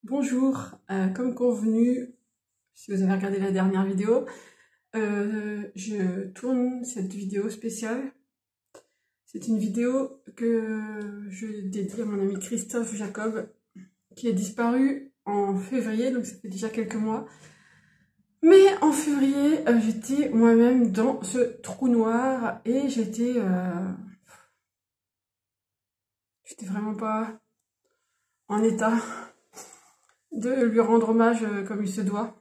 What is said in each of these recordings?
Bonjour, comme convenu, si vous avez regardé la dernière vidéo, je tourne cette vidéo spéciale. C'est une vidéo que je dédie à mon ami Christophe Jacob, qui est disparu en février, donc ça fait déjà quelques mois. Mais en février, j'étais moi-même dans ce trou noir et j'étais vraiment pas en état de lui rendre hommage comme il se doit.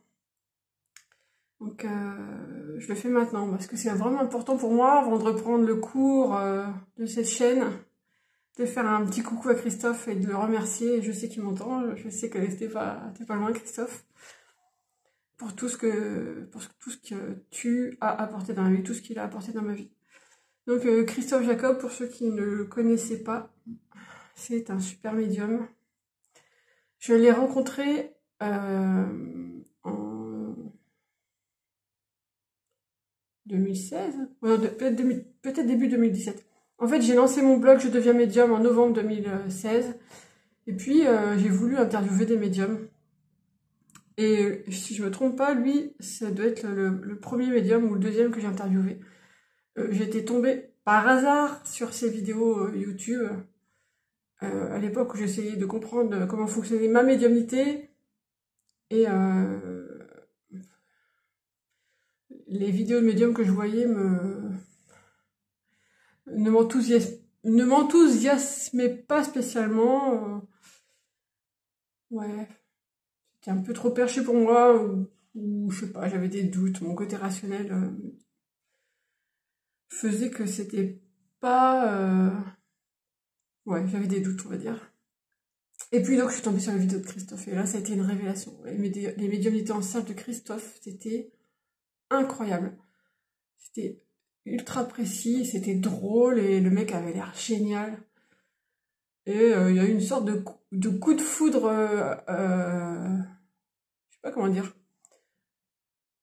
Donc je le fais maintenant parce que c'est vraiment important pour moi avant de reprendre le cours de cette chaîne, de faire un petit coucou à Christophe et de le remercier. Je sais qu'il m'entend, je sais que t'es pas loin Christophe, pour tout ce que tu as apporté dans ma vie, tout ce qu'il a apporté dans ma vie. Donc Christophe Jacob, pour ceux qui ne le connaissaient pas, c'est un super médium. Je l'ai rencontré en 2016, peut-être début 2017. En fait, j'ai lancé mon blog Je deviens médium en novembre 2016. Et puis, j'ai voulu interviewer des médiums. Et si je me trompe pas, lui, ça doit être le premier médium ou le deuxième que j'ai interviewé. J'étais tombée par hasard sur ses vidéos YouTube. À l'époque où j'essayais de comprendre comment fonctionnait ma médiumnité. Et les vidéos de médium que je voyais ne m'enthousiasmait pas spécialement. Ouais, c'était un peu trop perché pour moi, ou je sais pas, j'avais des doutes. Mon côté rationnel faisait que c'était pas... Ouais, j'avais des doutes, on va dire. Et puis donc je suis tombée sur la vidéo de Christophe, et là ça a été une révélation. Les médiumnités en salle de Christophe, c'était incroyable. C'était ultra précis, c'était drôle, et le mec avait l'air génial. Et il y a eu une sorte de coup de foudre, je sais pas comment dire,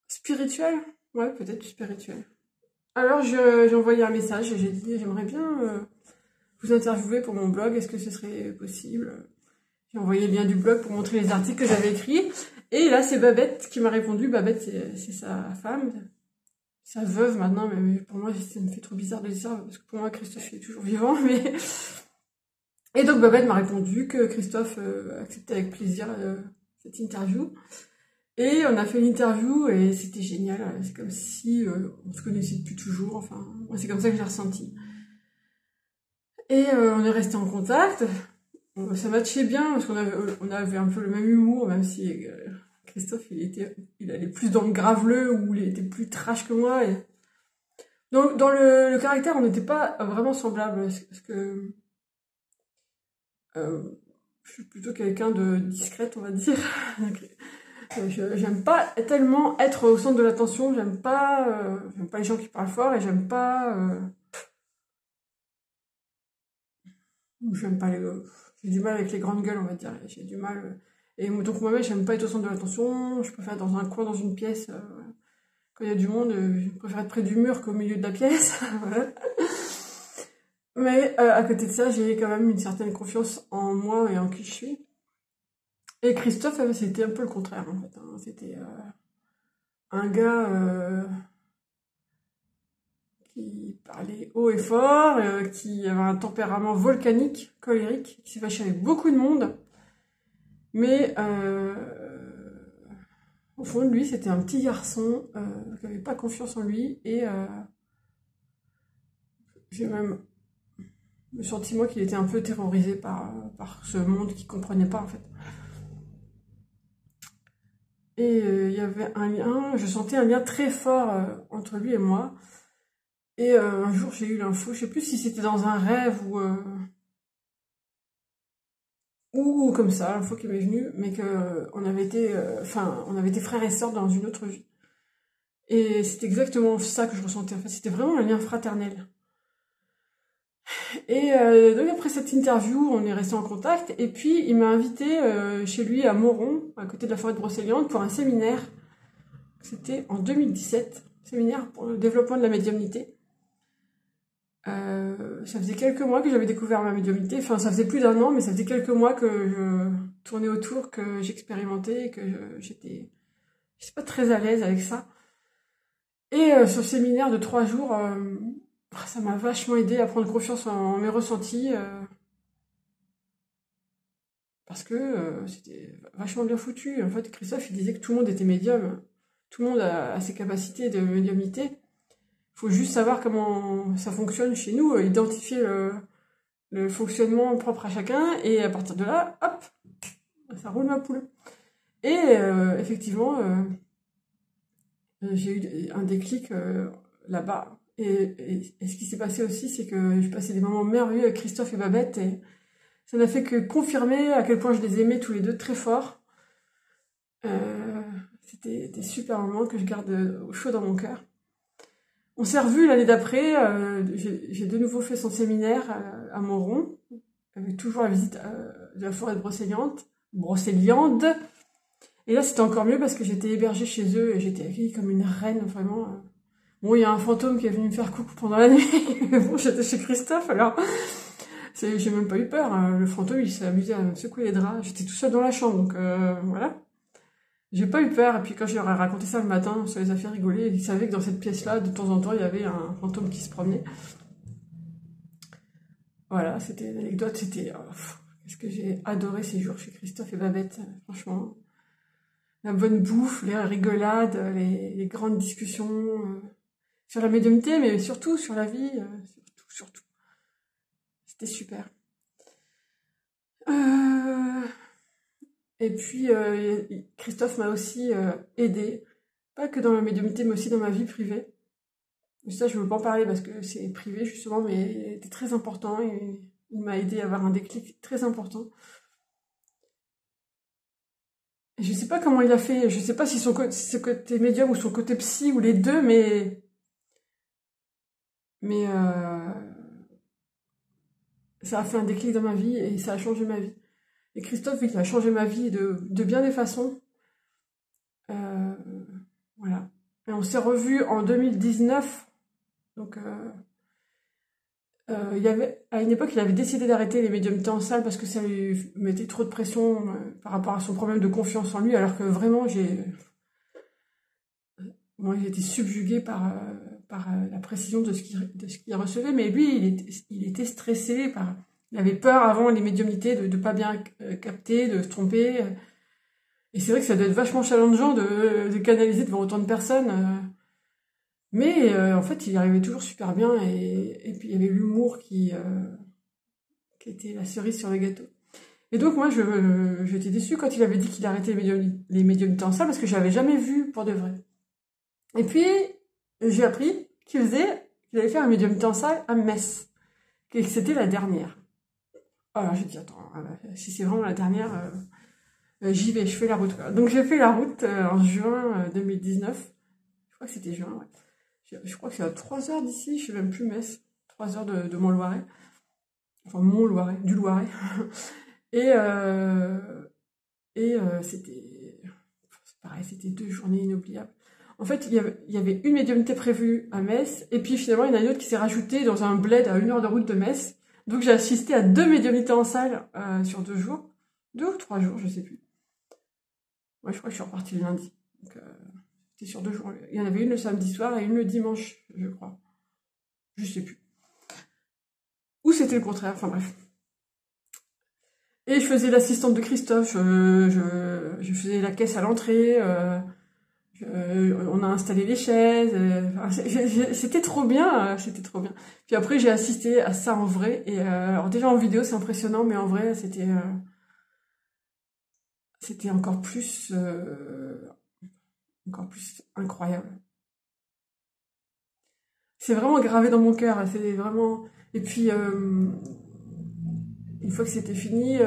spirituel. Ouais, peut-être spirituel. Alors j'ai envoyé un message et j'ai dit j'aimerais bien vous interviewer pour mon blog, est-ce que ce serait possible? J'ai envoyé le lien du blog pour montrer les articles que j'avais écrits. Et là c'est Babette qui m'a répondu. Babette c'est sa femme, sa veuve maintenant, mais pour moi ça me fait trop bizarre de dire ça, parce que pour moi Christophe est toujours vivant. Mais... Et donc Babette m'a répondu que Christophe acceptait avec plaisir cette interview. Et on a fait une interview et c'était génial. C'est comme si on se connaissait depuis toujours. Enfin, moi c'est comme ça que j'ai ressenti. Et on est resté en contact. Ça matchait bien parce on avait un peu le même humour, même si Christophe il allait plus dans le graveleux ou il était plus trash que moi. Et... Donc dans le caractère, on n'était pas vraiment semblables parce que je suis plutôt quelqu'un de discrète, on va dire. J'aime pas tellement être au centre de l'attention, j'aime pas les gens qui parlent fort et j'aime pas j'ai du mal avec les grandes gueules, on va dire, j'ai du mal et donc moi-même j'aime pas être au centre de l'attention, je préfère être dans un coin, dans une pièce quand il y a du monde, je préfère être près du mur qu'au milieu de la pièce. Voilà. Mais à côté de ça, j'ai quand même une certaine confiance en moi et en qui je suis. Et Christophe, c'était un peu le contraire en fait, hein. C'était un gars qui parlait haut et fort, qui avait un tempérament volcanique, colérique, qui s'est fâché avec beaucoup de monde. Mais au fond de lui, c'était un petit garçon qui n'avait pas confiance en lui. Et j'ai même le sentiment qu'il était un peu terrorisé par ce monde qu'il ne comprenait pas en fait. Et il y avait un lien, je sentais un lien très fort entre lui et moi. Et un jour, j'ai eu l'info, je sais plus si c'était dans un rêve ou comme ça, l'info qui m'est venue, mais que on avait été frères et sœurs dans une autre vie. Et c'est exactement ça que je ressentais. En fait, c'était vraiment un lien fraternel. Et donc après cette interview, on est resté en contact. Et puis, il m'a invité chez lui à Moron, à côté de la forêt de Brocéliande, pour un séminaire. C'était en 2017, séminaire pour le développement de la médiumnité. Ça faisait quelques mois que j'avais découvert ma médiumnité. Enfin, ça faisait plus d'un an, mais ça faisait quelques mois que tournait autour, que j'expérimentais, que j'étais pas très à l'aise avec ça. Et ce séminaire de 3 jours, ça m'a vachement aidé à prendre confiance en mes ressentis, parce que c'était vachement bien foutu. En fait, Christophe, il disait que tout le monde était médium. Tout le monde a ses capacités de médiumnité. Il faut juste savoir comment ça fonctionne chez nous, identifier le fonctionnement propre à chacun, et à partir de là, hop, ça roule ma poule. Et effectivement, j'ai eu un déclic là-bas. Et ce qui s'est passé aussi, c'est que j'ai passé des moments merveilleux avec Christophe et Babette, et ça n'a fait que confirmer à quel point je les aimais tous les deux très fort. C'était des super moments que je garde au chaud dans mon cœur. On s'est revus l'année d'après, j'ai de nouveau fait son séminaire à Montron, avec toujours la visite de la forêt de Brocéliande. Et là, c'était encore mieux parce que j'étais hébergée chez eux et j'étais accueillie comme une reine, vraiment. Bon, il y a un fantôme qui est venu me faire coucou pendant la nuit, mais bon, j'étais chez Christophe, alors j'ai même pas eu peur. Hein. Le fantôme, il s'est amusé à me secouer les draps. J'étais tout seul dans la chambre, donc voilà. J'ai pas eu peur, et puis quand je leur ai raconté ça le matin, ça les a fait rigoler. Ils savaient que dans cette pièce-là, de temps en temps, il y avait un fantôme qui se promenait. Voilà, c'était l'anecdote, c'était... qu'est-ce que j'ai adoré ces jours chez Christophe et Babette, franchement. La bonne bouffe, les rigolades, les grandes discussions sur la médiumnité, mais surtout sur la vie, surtout. C'était super. Et puis, Christophe m'a aussi aidé, pas que dans la médiumnité, mais aussi dans ma vie privée. Et ça, je ne veux pas en parler parce que c'est privé, justement, mais il était très important, et il m'a aidé à avoir un déclic très important. Et je ne sais pas comment il a fait, je ne sais pas si c'est côté médium ou son côté psy, ou les deux, mais ça a fait un déclic dans ma vie, et ça a changé ma vie. Et Christophe, il a changé ma vie de bien des façons. Voilà. Et on s'est revus en 2019. Donc, à une époque, il avait décidé d'arrêter les médiumnités en salle parce que ça lui mettait trop de pression par rapport à son problème de confiance en lui, alors que vraiment, moi, j'ai été subjuguée par la précision de ce qu'il recevait, mais lui, il était stressé il avait peur avant les médiumnités de pas bien capter, de se tromper. Et c'est vrai que ça doit être vachement challengeant de canaliser devant autant de personnes. Mais en fait, il y arrivait toujours super bien. Et puis, il y avait l'humour qui était la cerise sur le gâteau. Et donc, moi, j'étais déçue quand il avait dit qu'il arrêtait les médiumnités en salle, parce que je l'avais jamais vu pour de vrai. Et puis, j'ai appris qu'il avait fait un médiumnité en salle à Metz. Et que c'était la dernière. Alors, j'ai dit, attends, si c'est vraiment la dernière... j'y vais, je fais la route, quoi. Donc j'ai fait la route en juin 2019. Je crois que c'était juin, ouais. Je crois que c'est à 3 heures d'ici, je sais même plus Metz. 3 heures de Mont-Loiret. Enfin, Mont-Loiret, du Loiret. et c'était... C'est pareil, c'était 2 journées inoubliables. En fait, il y avait une médiumnité prévue à Metz, et puis finalement, il y en a une autre qui s'est rajoutée dans un bled à 1 heure de route de Metz. Donc j'ai assisté à 2 médiumnités en salle sur 2 jours. 2 ou 3 jours, je sais plus. Ouais, je crois que je suis repartie le lundi. Donc, c'était sur 2 jours. Il y en avait une le samedi soir et une le dimanche, je crois. Je sais plus. Ou c'était le contraire, enfin bref. Et je faisais l'assistante de Christophe, je faisais la caisse à l'entrée, on a installé les chaises, c'était trop bien, c'était trop bien. Puis après, j'ai assisté à ça en vrai, et alors déjà en vidéo, c'est impressionnant, mais en vrai, c'était encore plus incroyable. C'est vraiment gravé dans mon cœur, c'est vraiment... Et puis, une fois que c'était fini,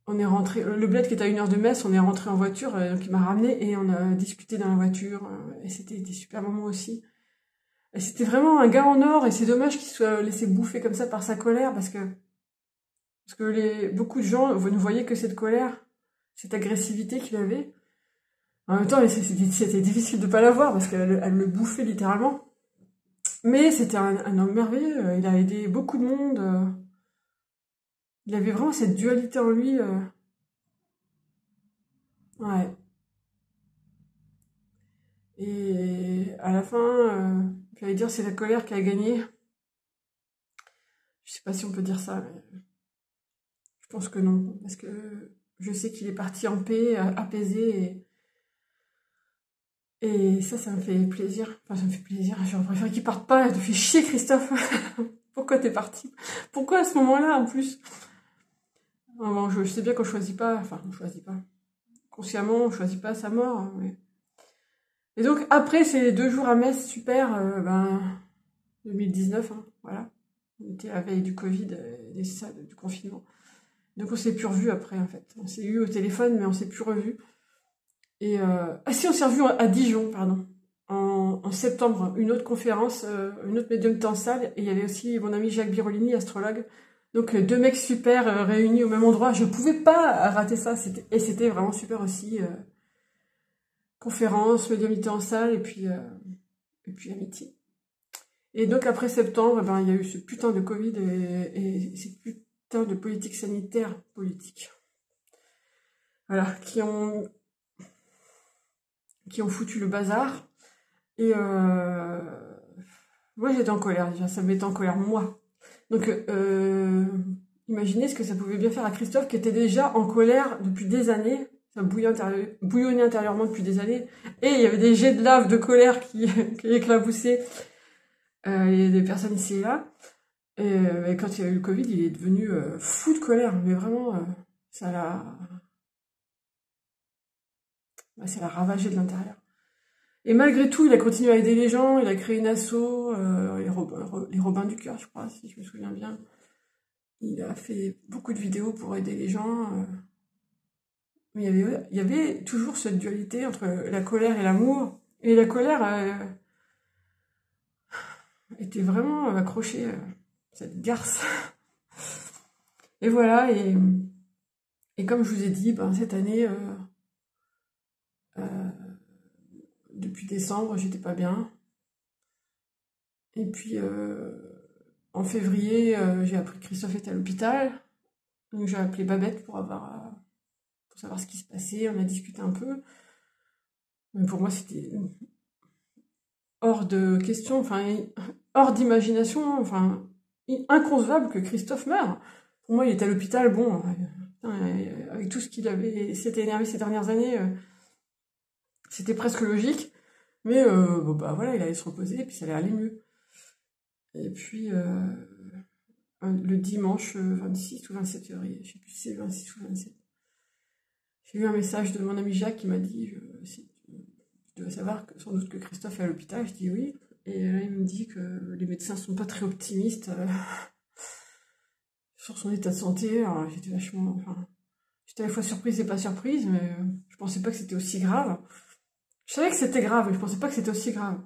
on est rentré, le bled qui était à 1 heure de Metz, on est rentré en voiture, donc il m'a ramené et on a discuté dans la voiture, et c'était des super moments aussi. Et c'était vraiment un gars en or, et c'est dommage qu'il soit laissé bouffer comme ça par sa colère, parce que beaucoup de gens ne voyaient que cette colère, cette agressivité qu'il avait. En même temps, c'était difficile de pas la voir, parce qu'elle le bouffait littéralement. Mais c'était un homme merveilleux, il a aidé beaucoup de monde. Il avait vraiment cette dualité en lui. Ouais. Et à la fin, j'allais dire c'est la colère qui a gagné. Je sais pas si on peut dire ça, mais je pense que non. Parce que je sais qu'il est parti en paix, apaisé. Et ça me fait plaisir. Enfin, ça me fait plaisir. J'aurais préféré qu'il parte pas. Ça te fait chier, Christophe. Pourquoi t'es parti? Pourquoi à ce moment-là, en plus? Bon, je sais bien qu'on choisit pas. Enfin, on choisit pas. Consciemment, on choisit pas sa mort. Hein, mais... Et donc, après ces 2 jours à Metz, super, 2019, hein, voilà. On était à la veille du Covid, du confinement. Donc, on s'est plus revus après, en fait. On s'est eu au téléphone, mais on s'est plus revus. Et ah si, on s'est revus à Dijon, pardon. En septembre, une autre conférence, une autre médiumnité en salle. Et il y avait aussi mon ami Jacques Birolini, astrologue. Donc, 2 mecs super réunis au même endroit. Je pouvais pas rater ça. Et c'était vraiment super aussi. Conférence, médiumnité en salle, et puis amitié. Et donc après septembre, eh ben, il y a eu ce putain de Covid et ces putains de politique sanitaire politique. Voilà, qui ont foutu le bazar. Et moi j'étais en colère déjà, ça me mettait en colère moi. Donc imaginez ce que ça pouvait bien faire à Christophe qui était déjà en colère depuis des années. Ça bouillonnait intérieurement depuis des années. Et il y avait des jets de lave, de colère qui éclaboussaient des personnes ici et là. Et quand il y a eu le Covid, il est devenu fou de colère. Mais vraiment, ça l'a ravagé de l'intérieur. Et malgré tout, il a continué à aider les gens. Il a créé une asso, les Robins du Cœur, je crois, si je me souviens bien. Il a fait beaucoup de vidéos pour aider les gens. Mais il y avait toujours cette dualité entre la colère et l'amour. Et la colère était vraiment accrochée à cette garce. Et voilà, et comme je vous ai dit, ben, cette année, depuis décembre, j'étais pas bien. Et puis, en février, j'ai appris que Christophe était à l'hôpital. Donc j'ai appelé Babette pour savoir ce qui se passait. On a discuté un peu. Mais pour moi, c'était hors de question, enfin, hors d'imagination, enfin, inconcevable que Christophe meure. Pour moi, il était à l'hôpital, bon, avec tout ce qu'il s'était énervé ces dernières années, c'était presque logique. Mais bon, bah voilà, il allait se reposer et puis ça allait aller mieux. Et puis, le dimanche 26 ou 27 février, je sais plus si c'est 26 ou 27, j'ai eu un message de mon ami Jacques qui m'a dit tu dois savoir sans doute que Christophe est à l'hôpital. Je dis oui. Et là, il me dit que les médecins sont pas très optimistes sur son état de santé. Alors, j'étais j'étais à la fois surprise et pas surprise, mais je pensais pas que c'était aussi grave. Je savais que c'était grave, mais je pensais pas que c'était aussi grave.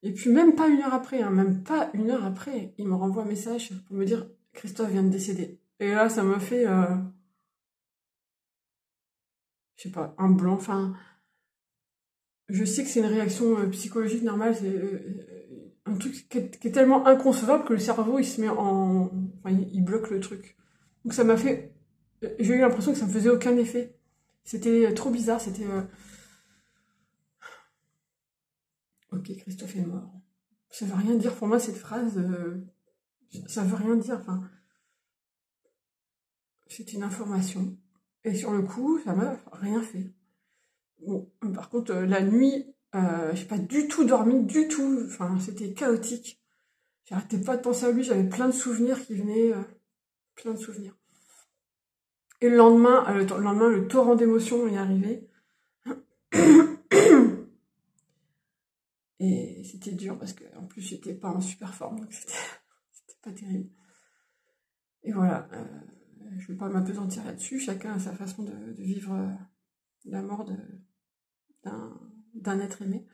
Et puis même pas 1 heure après, même pas 1 heure après, il me renvoie un message pour me dire Christophe vient de décéder. Et là, ça m'a fait, je sais pas, un blanc. Enfin, je sais que c'est une réaction psychologique normale, c'est un truc qui est tellement inconcevable que le cerveau il se met enfin, il bloque le truc. Donc ça m'a fait, j'ai eu l'impression que ça me faisait aucun effet. C'était trop bizarre, c'était ok, Christophe est mort. Ça veut rien dire pour moi cette phrase. Ça veut rien dire. Enfin, c'est une information. Et sur le coup, ça m'a rien fait. Bon, par contre, la nuit, j'ai pas du tout dormi, du tout. Enfin, c'était chaotique. J'arrêtais pas de penser à lui. J'avais plein de souvenirs qui venaient, plein de souvenirs. Et le lendemain, le torrent d'émotions est arrivé. Et c'était dur parce que en plus j'étais pas en super forme, donc c'était pas terrible. Et voilà, je vais pas m'apesantir là-dessus, chacun a sa façon de vivre la mort d'un être aimé.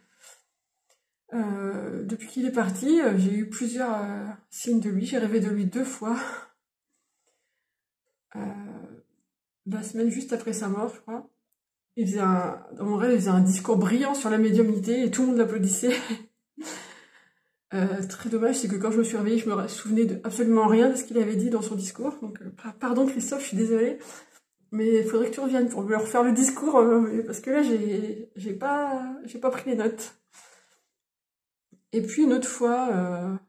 Depuis qu'il est parti, j'ai eu plusieurs signes de lui, j'ai rêvé de lui 2 fois. La semaine juste après sa mort, je crois. Dans mon rêve, il faisait un discours brillant sur la médiumnité et tout le monde l'applaudissait. Très dommage, c'est que quand je me suis réveillée, je me souvenais de absolument rien de ce qu'il avait dit dans son discours. Donc, pardon Christophe, je suis désolée. Mais il faudrait que tu reviennes pour lui refaire le discours, parce que là, j'ai pas pris les notes. Et puis, une autre fois,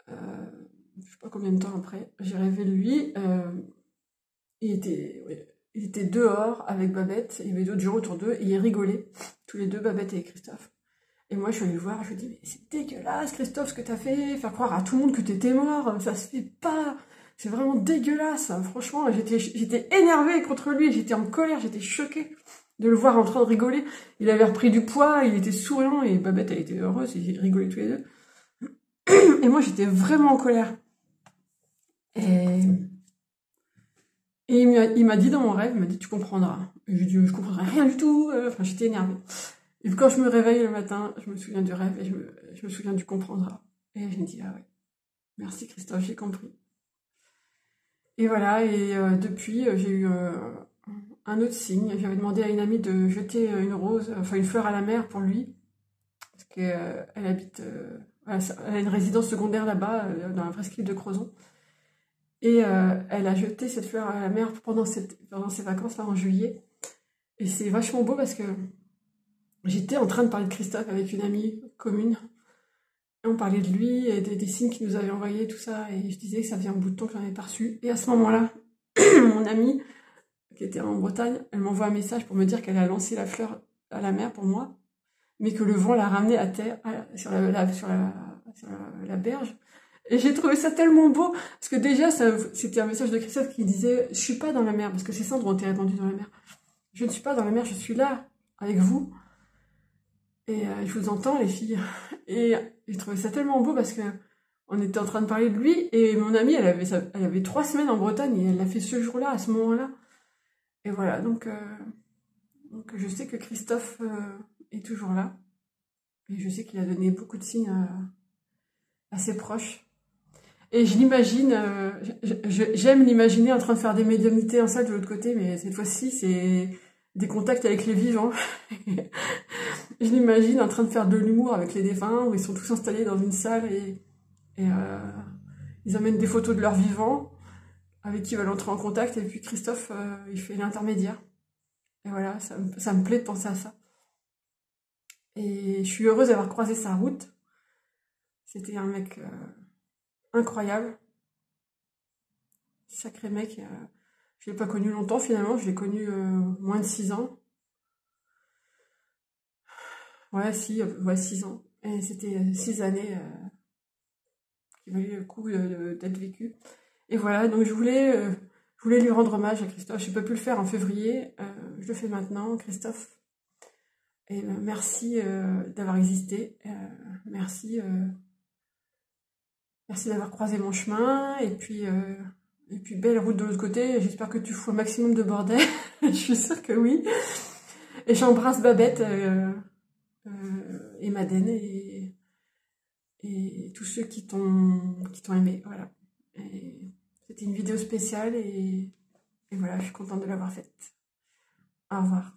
je sais pas combien de temps après, j'ai rêvé de lui. Il était dehors avec Babette, il y avait d'autres gens autour d'eux, et ils rigolaient, tous les deux, Babette et Christophe. Et moi, je suis allée le voir, je lui ai dit, mais c'est dégueulasse, Christophe, ce que t'as fait, faire croire à tout le monde que t'étais mort, ça se fait pas, c'est vraiment dégueulasse. Franchement, j'étais énervée contre lui, j'étais en colère, j'étais choquée de le voir en train de rigoler. Il avait repris du poids, il était souriant, et Babette, elle était heureuse, ils rigolaient tous les deux. Et moi, j'étais vraiment en colère. Et il m'a dit dans mon rêve, il m'a dit, tu comprendras. Et je lui ai dit, je comprendrai rien du tout, enfin, j'étais énervée. Et quand je me réveille le matin, je me souviens du rêve et je me souviens du comprendra. Et je me dis, ah ouais, merci Christophe, j'ai compris. Et voilà, et depuis, j'ai eu un autre signe. J'avais demandé à une amie de jeter une rose, enfin une fleur à la mer pour lui, parce qu'elle habite, elle a une résidence secondaire là-bas, dans la presqu'île de Crozon. Et elle a jeté cette fleur à la mer pendant ses vacances là en juillet. Et c'est vachement beau parce que j'étais en train de parler de Christophe avec une amie commune. Et on parlait de lui et des signes qu'il nous avait envoyés, tout ça. Et je disais que ça faisait un bout de temps que j'en avais pas reçu. Et à ce moment-là, mon amie, qui était en Bretagne, elle m'envoie un message pour me dire qu'elle a lancé la fleur à la mer pour moi, mais que le vent l'a ramenée à terre, sur la berge. Et j'ai trouvé ça tellement beau, parce que déjà, c'était un message de Christophe qui disait « Je suis pas dans la mer », parce que ces cendres ont été répandues dans la mer. « Je ne suis pas dans la mer, je suis là, avec vous. » Et je vous entends, les filles. Et j'ai trouvé ça tellement beau, parce que on était en train de parler de lui, et mon amie, elle avait 3 semaines en Bretagne, et elle l'a fait ce jour-là, à ce moment-là. Et voilà, donc je sais que Christophe est toujours là. Et je sais qu'il a donné beaucoup de signes à ses proches. Et je l'imagine, j'aime l'imaginer en train de faire des médiumnités en salle de l'autre côté, mais cette fois-ci, c'est des contacts avec les vivants. Je l'imagine en train de faire de l'humour avec les défunts, où ils sont tous installés dans une salle et ils amènent des photos de leurs vivants, avec qui ils veulent entrer en contact, et puis Christophe, il fait l'intermédiaire. Et voilà, ça me plaît de penser à ça. Et je suis heureuse d'avoir croisé sa route. C'était un mec incroyable. Sacré mec. Je l'ai pas connu longtemps finalement, je l'ai connu moins de 6 ans. Ouais, 6 ans. Et c'était 6 années qui valaient le coup d'être vécues. Et voilà, donc je voulais lui rendre hommage à Christophe. J'ai pas pu le faire en février, je le fais maintenant, Christophe. Et merci d'avoir existé. Merci d'avoir croisé mon chemin. Et puis belle route de l'autre côté. J'espère que tu fous un maximum de bordel. Je suis sûre que oui. Et j'embrasse Babette et Madeleine et tous ceux qui t'ont aimé. Voilà. C'était une vidéo spéciale et voilà, je suis contente de l'avoir faite. Au revoir.